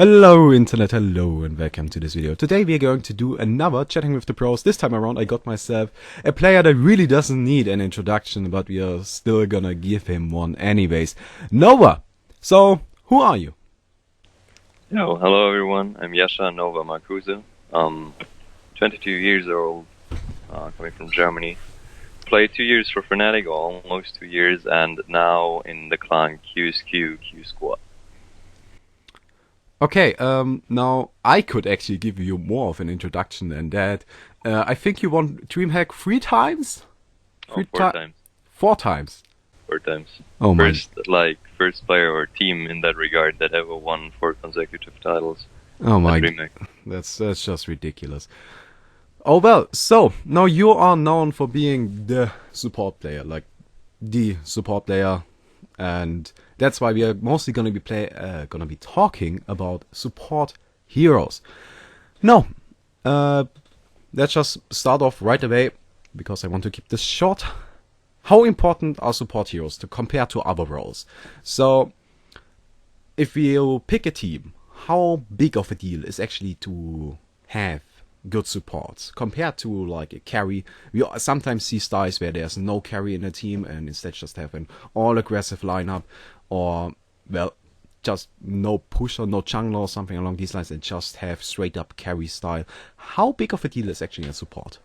Hello internet, hello and welcome to this video. Today we are going to do another Chatting with the Pros. This time around I got myself a player that really doesn't need an introduction, but we are still gonna give him one anyways. NoVa! So, who are you? Hello everyone, I'm Jascha NoVa Markuse. 22 years old, coming from Germany. Played 2 years for Fnatic, almost 2 years, and now in the clan QsQ, QsQ. Okay, now I could actually give you more of an introduction than that. I think you won DreamHack 3 times? 4 times. 4 times? 4 times. Oh my. First player or team in that regard that ever won 4 consecutive titles. Oh my, that's just ridiculous. Oh well, so now you are known for being the support player, and that's why we are mostly gonna be talking about support heroes. Now, let's just start off right away because I want to keep this short. How important are support heroes to compare to other roles? So, if you pick a team, how big of a deal is actually to have good supports compared to like a carry? We sometimes see styles where there's no carry in a team and instead just have an all aggressive lineup, or well, just no pusher, no jungler or something along these lines, and just have straight up carry style. How big of a deal is actually a support?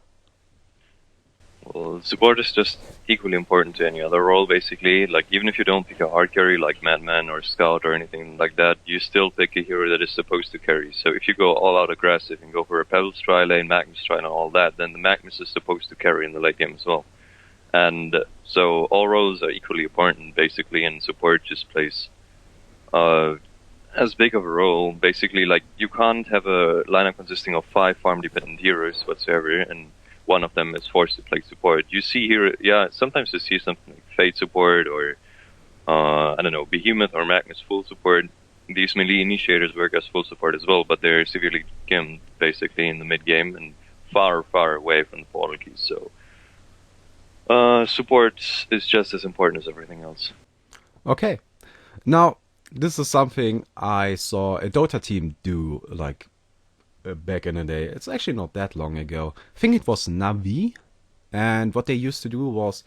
Well, support is just equally important to any other role, basically. Like, even if you don't pick a hard carry like Madman or Scout or anything like that, you still pick a hero that is supposed to carry. So if you go all out aggressive and go for a Pebbles try lane, Magnus try and all that, then the Magnus is supposed to carry in the late game as well. And so all roles are equally important, basically, and support just plays as big of a role. Basically, like, you can't have a lineup consisting of 5 farm-dependent heroes whatsoever, and one of them is forced to play support. You see here, sometimes you see something like Fate support or, I don't know, Behemoth or Magnus full support. These melee initiators work as full support as well, but they're severely gimped, basically, in the mid-game and far, far away from the portal keys. So, support is just as important as everything else. Okay. Now, this is something I saw a Dota team do, like, back in the day. It's actually not that long ago. I think it was Navi, and what they used to do was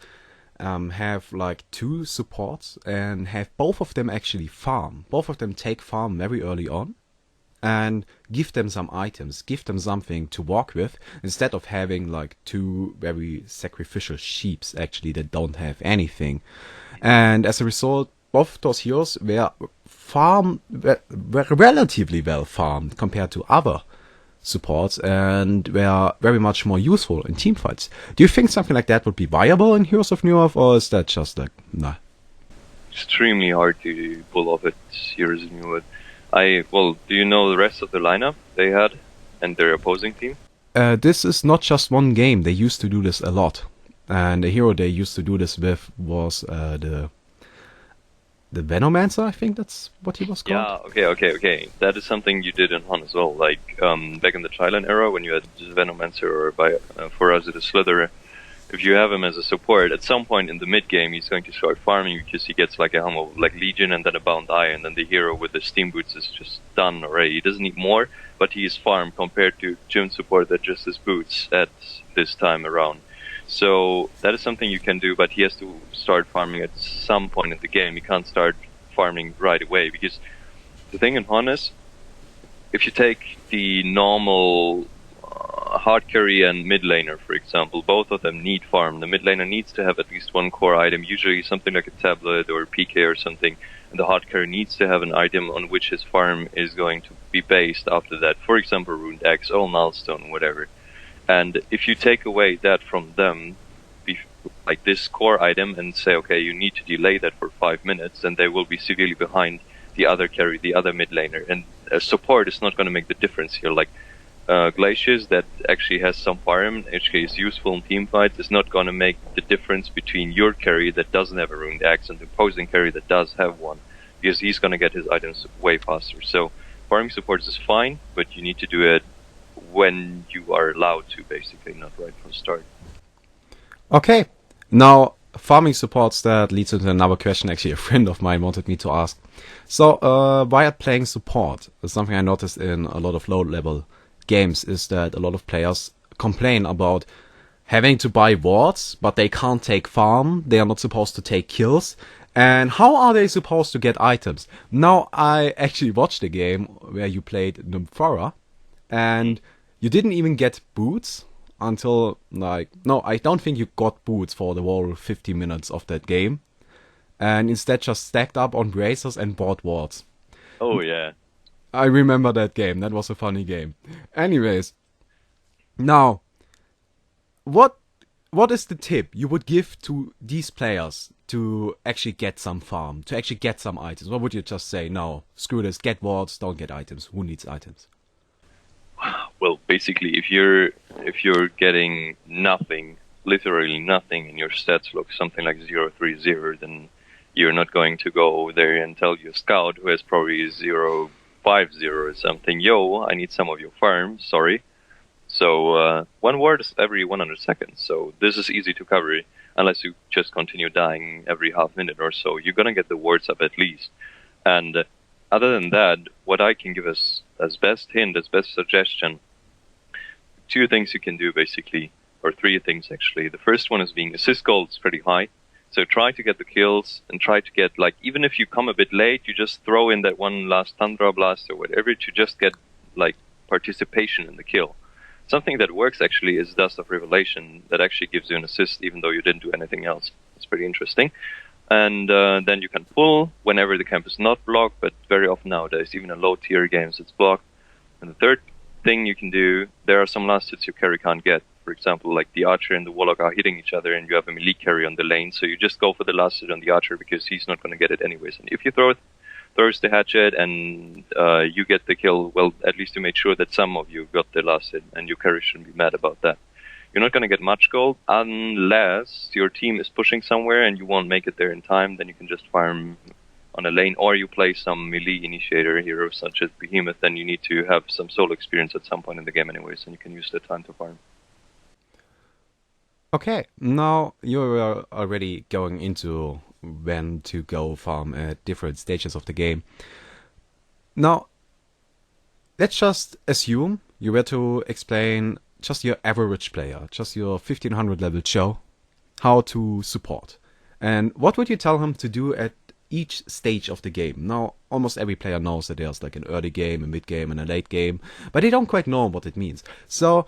have like 2 supports and have both of them actually farm. Both of them take farm very early on and give them some items, give them something to walk with, instead of having like 2 very sacrificial sheeps actually that don't have anything. And as a result, both those heroes were relatively well farmed compared to other supports, and were very much more useful in team fights. Do you think something like that would be viable in Heroes of New Earth, or is that just like, nah? Extremely hard to pull off at Heroes of New Earth. Do you know the rest of the lineup they had and their opposing team? This is not just one game. They used to do this a lot, and the hero they used to do this with was the Venomancer, I think that's what he was called. Yeah, okay. That is something you did in Hon as well. Like, back in the Thailand era, when you had Venomancer, or for us it is Slither, if you have him as a support, at some point in the mid-game he's going to start farming because he gets like a helm of like Legion and then a Bound Eye, and then the hero with the Steam Boots is just done already. He doesn't need more, but he is farmed compared to gym support that just has boots at this time around. So that is something you can do, but he has to start farming at some point in the game. He can't start farming right away, because the thing in Hon is, if you take the normal hard carry and mid laner, for example, both of them need farm. The mid laner needs to have at least 1 core item, usually something like a tablet or PK or something, and the hard carry needs to have an item on which his farm is going to be based after that. For example, Runed Axe or Milestone, whatever. And if you take away that from them, like this core item, and say, okay, you need to delay that for 5 minutes, then they will be severely behind the other carry, the other mid laner. And support is not going to make the difference here. Like, Glacius, that actually has some farm, actually is useful in team fights, is not going to make the difference between your carry that doesn't have a Runed Axe and the opposing carry that does have one, because he's going to get his items way faster. So farming support is fine, but you need to do it when you are allowed to, basically, not right from start. Okay, now farming supports, that leads into another question actually a friend of mine wanted me to ask. So, while playing support, something I noticed in a lot of low-level games is that a lot of players complain about having to buy wards, but they can't take farm, they are not supposed to take kills, and how are they supposed to get items? Now, I actually watched a game where you played Nymphora, and you didn't even get boots until, no, I don't think you got boots for the whole 50 minutes of that game, and instead just stacked up on bracers and bought wards. Oh yeah. I remember that game. That was a funny game. Anyways, now, what is the tip you would give to these players to actually get some farm, to actually get some items? What would you just say? No, screw this, get wards, don't get items. Who needs items? Well, basically, if you're getting nothing, literally nothing, and your stats look something like 0.30, then you're not going to go there and tell your scout who has probably 0.50 or something, yo, I need some of your farm, sorry. So one word is every 100 seconds, so this is easy to cover, unless you just continue dying every half minute or so. You're gonna get the words up at least. And other than that, what I can give as best hint, as best suggestion, 2 things you can do basically, or 3 things actually. The first one is being assist gold is pretty high. So try to get the kills and try to get, like, even if you come a bit late, you just throw in that one last Tundra Blast or whatever to just get, like, participation in the kill. Something that works actually is Dust of Revelation that actually gives you an assist even though you didn't do anything else. It's pretty interesting. And then you can pull whenever the camp is not blocked, but very often nowadays, even in low-tier games, it's blocked. And the third thing you can do, there are some last hits your carry can't get. For example, like the Archer and the Warlock are hitting each other and you have a melee carry on the lane, so you just go for the last hit on the Archer because he's not going to get it anyways. And if you throws the hatchet and you get the kill, well, at least you made sure that some of you got the last hit, and your carry shouldn't be mad about that. You're not going to get much gold unless your team is pushing somewhere and you won't make it there in time. Then you can just farm on a lane, or you play some melee initiator hero such as Behemoth. Then you need to have some solo experience at some point in the game anyways, and you can use that time to farm. Okay, now you're already going into when to go farm at different stages of the game. Now, let's just assume you were to explain just your average player, just your 1500 level Joe, how to support. And what would you tell him to do at each stage of the game? Now, almost every player knows that there's like an early game, a mid game, and a late game, but they don't quite know what it means. So,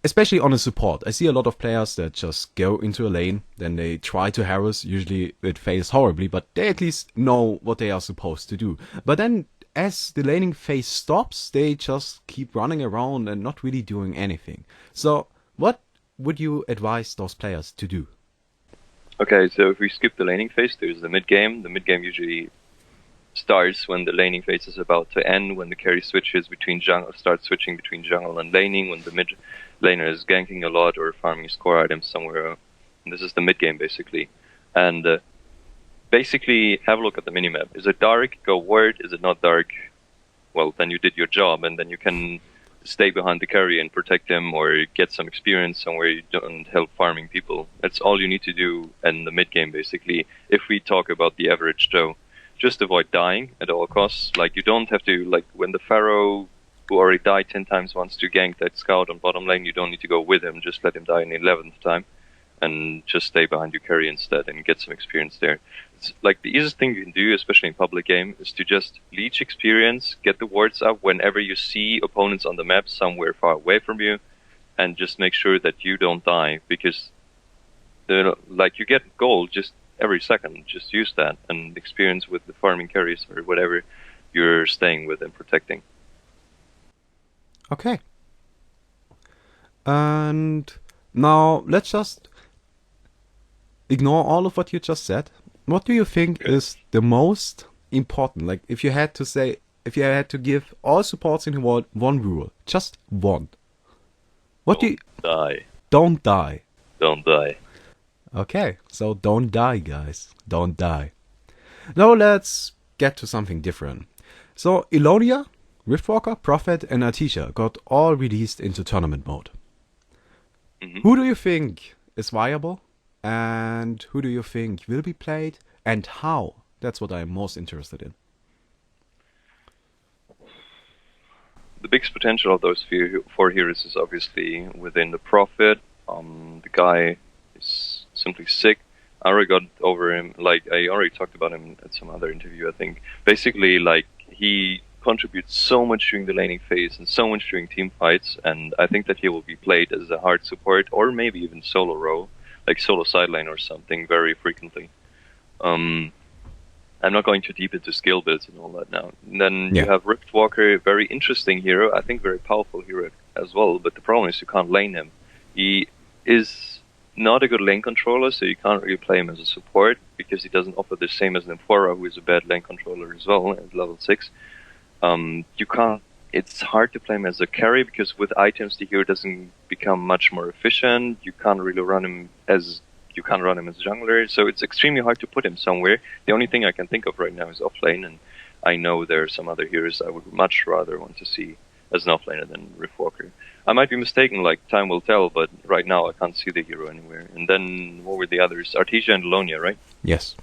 especially on a support, I see a lot of players that just go into a lane, then they try to harass. Usually it fails horribly, but they at least know what they are supposed to do. But then, as the laning phase stops, they just keep running around and not really doing anything. So, what would you advise those players to do? Okay, so if we skip the laning phase, there's the mid game. The mid game usually starts when the laning phase is about to end, when the carry switches between jungle, starts switching between jungle and laning, when the mid laner is ganking a lot or farming score items somewhere. And this is the mid game basically. And basically have a look at the minimap. Is it dark? Go word. Is it not dark? Well, then you did your job, and then you can stay behind the carry and protect him, or get some experience somewhere you don't help farming people. That's all you need to do in the mid game basically. If we talk about the average Joe, just avoid dying at all costs. Like, you don't have to, like, when the Pharaoh who already died 10 times wants to gank that scout on bottom lane, you don't need to go with him, just let him die in the 11th time and just stay behind your carry instead and get some experience there. It's like the easiest thing you can do, especially in public game, is to just leech experience, get the wards up whenever you see opponents on the map somewhere far away from you, and just make sure that you don't die, because like, you get gold just every second. Just use that and experience with the farming carries or whatever you're staying with and protecting. Okay. And now let's just ignore all of what you just said. What do you think is the most important? Like, if you had to give all supports in the world one rule, just one. Don't die. Don't die. Don't die. Okay, so don't die, guys. Don't die. Now let's get to something different. So, Elonia, Riftwalker, Prophet, and Artesia got all released into tournament mode. Mm-hmm. Who do you think is viable? And who do you think will be played? And how? That's what I'm most interested in. the biggest potential of those four heroes is obviously within the Prophet. The guy is simply sick. I already got over him. Like, I already talked about him at some other interview, I think. Basically, like, he contributes so much during the laning phase and so much during team fights, and I think that he will be played as a hard support or maybe even solo role, like solo sideline or something, very frequently. I'm not going too deep into skill builds and all that now. And then you have Riftwalker, very interesting hero, I think very powerful hero as well, but the problem is you can't lane him. He is not a good lane controller, so you can't really play him as a support, because he doesn't offer the same as Nymphora, who is a bad lane controller as well, at level 6. It's hard to play him as a carry, because with items the hero doesn't become much more efficient. You can't really run him as jungler, so it's extremely hard to put him somewhere. The only thing I can think of right now is offlane, and I know there are some other heroes I would much rather want to see as an offlaner than Riftwalker. I might be mistaken, like, time will tell, but right now I can't see the hero anywhere. And then, what were the others? Artesia and Alonia, right? Yes.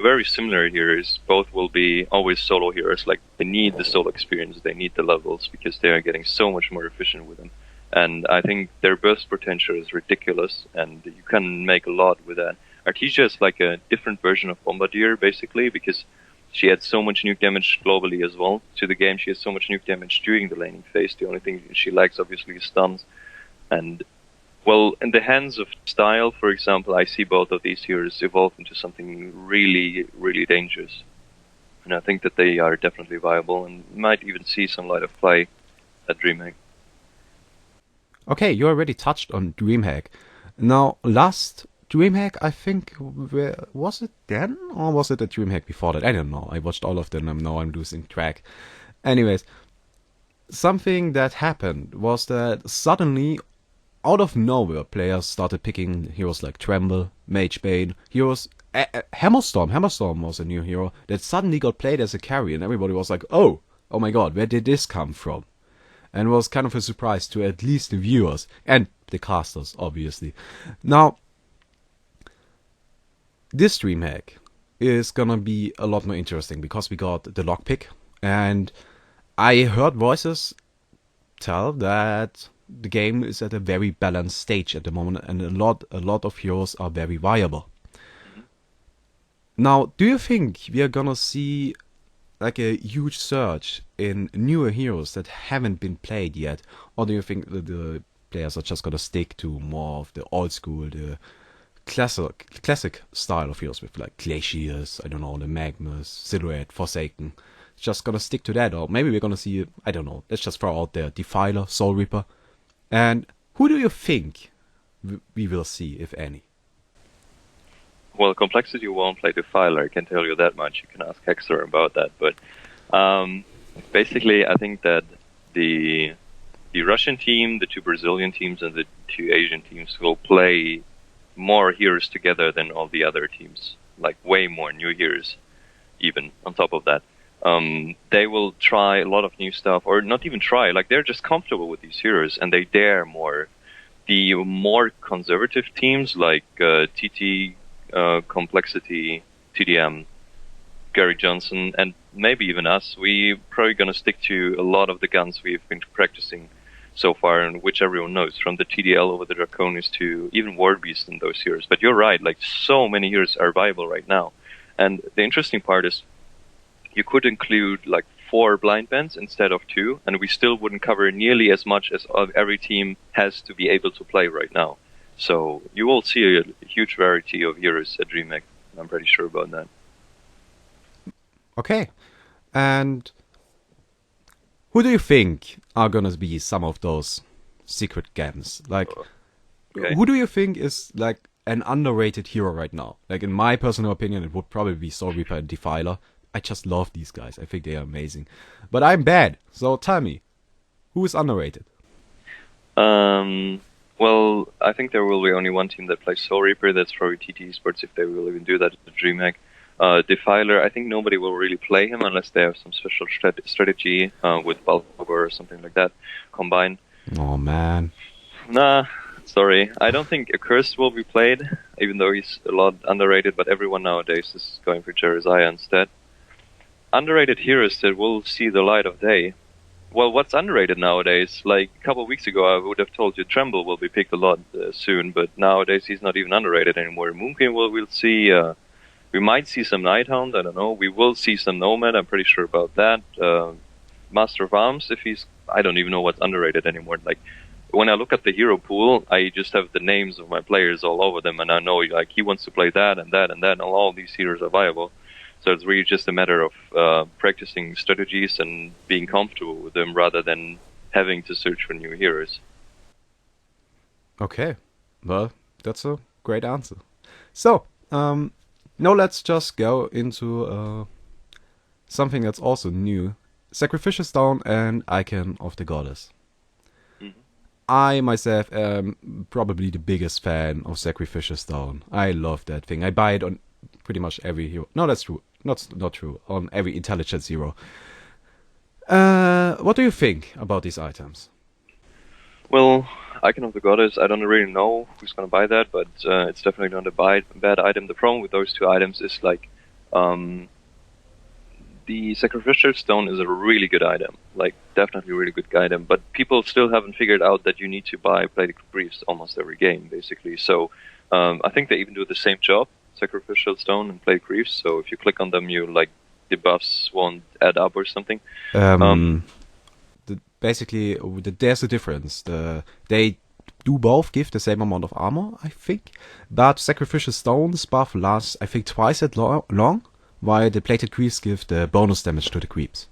Very similar heroes. Both will be always solo heroes. Like, they need the solo experience, they need the levels, because they are getting so much more efficient with them. And I think their burst potential is ridiculous, and you can make a lot with that. Artesia is like a different version of Bombardier, basically, because she had so much nuke damage globally as well to the game. She has so much nuke damage during the laning phase. The only thing she lacks, obviously, is stuns. And, well, in the hands of style, for example, I see both of these heroes evolve into something really, really dangerous. And I think that they are definitely viable and might even see some light of play at DreamHack. Okay, you already touched on DreamHack. Now, last DreamHack, I think, was it then? Or was it a DreamHack before that? I don't know. I watched all of them and now I'm losing track. Anyways, something that happened was that suddenly, out of nowhere, players started picking heroes like Tremble, Magebane, heroes... Hammerstorm. Hammerstorm was a new hero that suddenly got played as a carry and everybody was like, oh my god, where did this come from? And was kind of a surprise to at least the viewers and the casters, obviously. Now, this DreamHack is gonna be a lot more interesting because we got the lockpick, and I heard voices tell that the game is at a very balanced stage at the moment, and a lot of heroes are very viable. Now, do you think we are gonna see like a huge surge in newer heroes that haven't been played yet? Or do you think that the players are just gonna stick to more of the old school, the classic style of heroes with like Glaciers, I don't know, the Magnus, Silhouette, Forsaken? Just gonna stick to that, or maybe we're gonna see, I don't know, let's just throw out there Defiler, Soul Reaper. And who do you think we will see, if any? Well, Complexity won't play Defiler, I can tell you that much. You can ask Hexer about that. But basically, I think that the Russian team, the two Brazilian teams, and the two Asian teams will play more heroes together than all the other teams. Like, way more new heroes, even, on top of that. They will try a lot of new stuff, or not even try, like, they're just comfortable with these heroes, and they dare more. The more conservative teams, like TT, Complexity, TDM, Gary Johnson, and maybe even us, we're probably going to stick to a lot of the guns we've been practicing so far, and which everyone knows, from the TDL over the Draconis to even War Beast and those heroes. But you're right, like, so many heroes are viable right now. And the interesting part is, you could include like 4 blind bands instead of 2, and we still wouldn't cover nearly as much as every team has to be able to play right now. So you will see a huge variety of heroes at DreamHack. I'm pretty sure about that. Okay. And who do you think are going to be some of those secret gems? Like, who do you think is like an underrated hero right now? Like, in my personal opinion, it would probably be Soul Reaper and Defiler. I just love these guys. I think they are amazing. But I'm bad. So tell me, who is underrated? Well, I think there will be only one team that plays Soul Reaper. That's probably TT Esports, if they will even do that at the DreamHack. Defiler, I think nobody will really play him unless they have some special strategy with Balbor or something like that combined. Oh, man. Nah, sorry. I don't think Accursed will be played, even though he's a lot underrated, but everyone nowadays is going for Jeremiah instead. Underrated heroes that will see the light of day. Well, what's underrated nowadays? Like a couple of weeks ago, I would have told you Tremble will be picked a lot soon, but nowadays he's not even underrated anymore. Moonkin we'll see. We might see some Nighthound. I don't know. We will see some Nomad. I'm pretty sure about that. Master of Arms, if he's, I don't even know what's underrated anymore. Like when I look at the hero pool, I just have the names of my players all over them, and I know like he wants to play that and that and that, and all these heroes are viable. So it's really just a matter of practicing strategies and being comfortable with them rather than having to search for new heroes. Okay, well, that's a great answer. So, now let's just go into something that's also new. Sacrificial Stone and Icon of the Goddess. Mm-hmm. I myself am probably the biggest fan of Sacrificial Stone. I love that thing. I buy it on pretty much every hero. No, that's true. Not true. On every intelligence hero. What do you think about these items? Well, Icon of the Goddess, I don't really know who's going to buy that, but it's definitely not a bad item. The problem with those two items is like the Sacrificial Stone is a really good item, like definitely a really good item, but people still haven't figured out that you need to buy Plated Briefs almost every game, basically. So I think they even do the same job, Sacrificial Stone and Plated Briefs, so if you click on them, you like the buffs won't add up or something. Basically, there's a difference. They do both give the same amount of armor, I think, but Sacrificial Stone's buff lasts, I think, twice as long, while the Plated Creeps give the bonus damage to the creeps.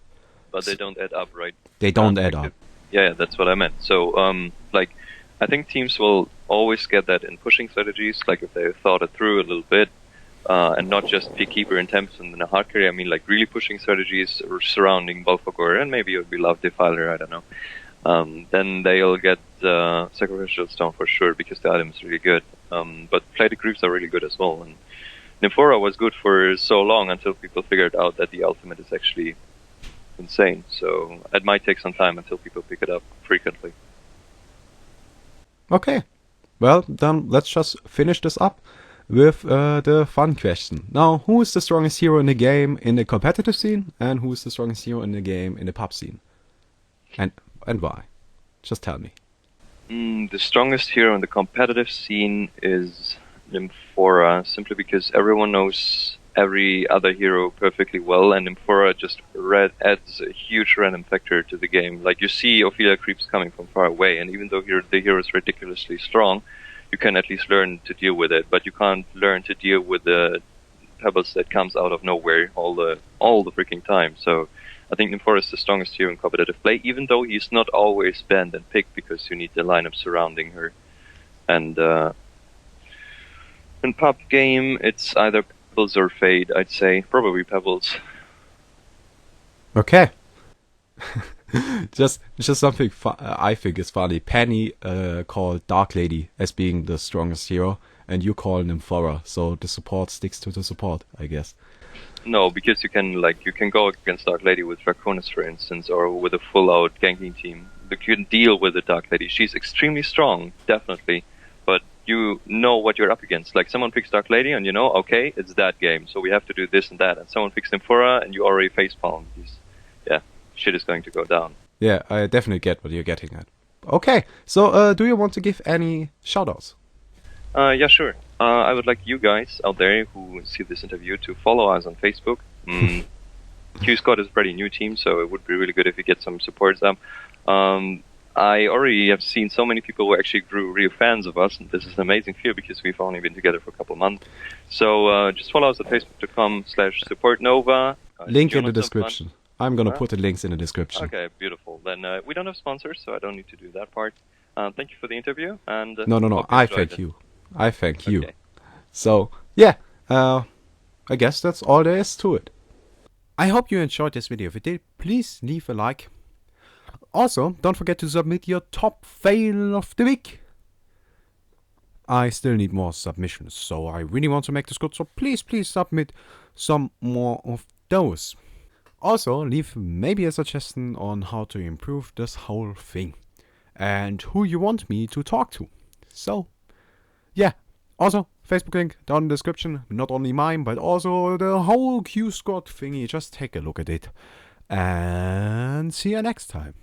But they don't add up, right? They don't add up. Yeah, that's what I meant. So, like, I think teams will always get that in pushing strategies, like if they thought it through a little bit, and not just Peacekeeper and Tempest and a hard carry. I mean, like really pushing strategies surrounding Balfagor and maybe it would be Love Defiler, I don't know. Then they'll get Sacrificial Stone for sure because the item is really good. But Plated Creeps are really good as well. And Nymphora was good for so long until people figured out that the ultimate is actually insane. So it might take some time until people pick it up frequently. Okay. Well, then let's just finish this up with the fun question. Now, who is the strongest hero in the game in the competitive scene, and who is the strongest hero in the game in the pub scene? And why? Just tell me. The strongest hero in the competitive scene is Nymphora, simply because everyone knows every other hero perfectly well, and Nymphora just adds a huge random factor to the game. Like, you see Ophelia creeps coming from far away, and even though the hero is ridiculously strong, you can at least learn to deal with it, but you can't learn to deal with the pebbles that comes out of nowhere all the freaking time. So I think Nymphora is the strongest hero in competitive play, even though he's not always banned and picked because you need the lineup surrounding her. And in pub game, it's either Pebbles or Fade, I'd say. Probably Pebbles. Okay. just something I think is funny. Penny called Dark Lady as being the strongest hero, and you call Nymphora, so the support sticks to the support, I guess. No, because you can go against Dark Lady with Draconis, for instance, or with a full-out ganking team. You can deal with the Dark Lady. She's extremely strong, definitely, but you know what you're up against. Like, someone picks Dark Lady, and you know, okay, it's that game, so we have to do this and that. And someone picks Nymphora, and you already facepalm. Yeah, shit is going to go down. Yeah, I definitely get what you're getting at. Okay, so do you want to give any shoutouts? Yeah, sure. I would like you guys out there who see this interview to follow us on Facebook. QsQ is a pretty new team, so it would be really good if you get some support up. I already have seen so many people who actually grew real fans of us, and this is an amazing feel because we've only been together for a couple of months. So just follow us at facebook.com/supportnova. Link in the description. I'm going to put the links in the description. Okay, beautiful. Then we don't have sponsors, so I don't need to do that part. Thank you for the interview. And No. I thank you. I thank you. So, yeah, I guess that's all there is to it. I hope you enjoyed this video. If you did, please leave a like. Also, don't forget to submit your top fail of the week. I still need more submissions, so I really want to make this good. So please submit some more of those. Also, leave maybe a suggestion on how to improve this whole thing and who you want me to talk to. So, yeah. Also, Facebook link down in the description. Not only mine, but also the whole QsQ thingy. Just take a look at it. And see you next time.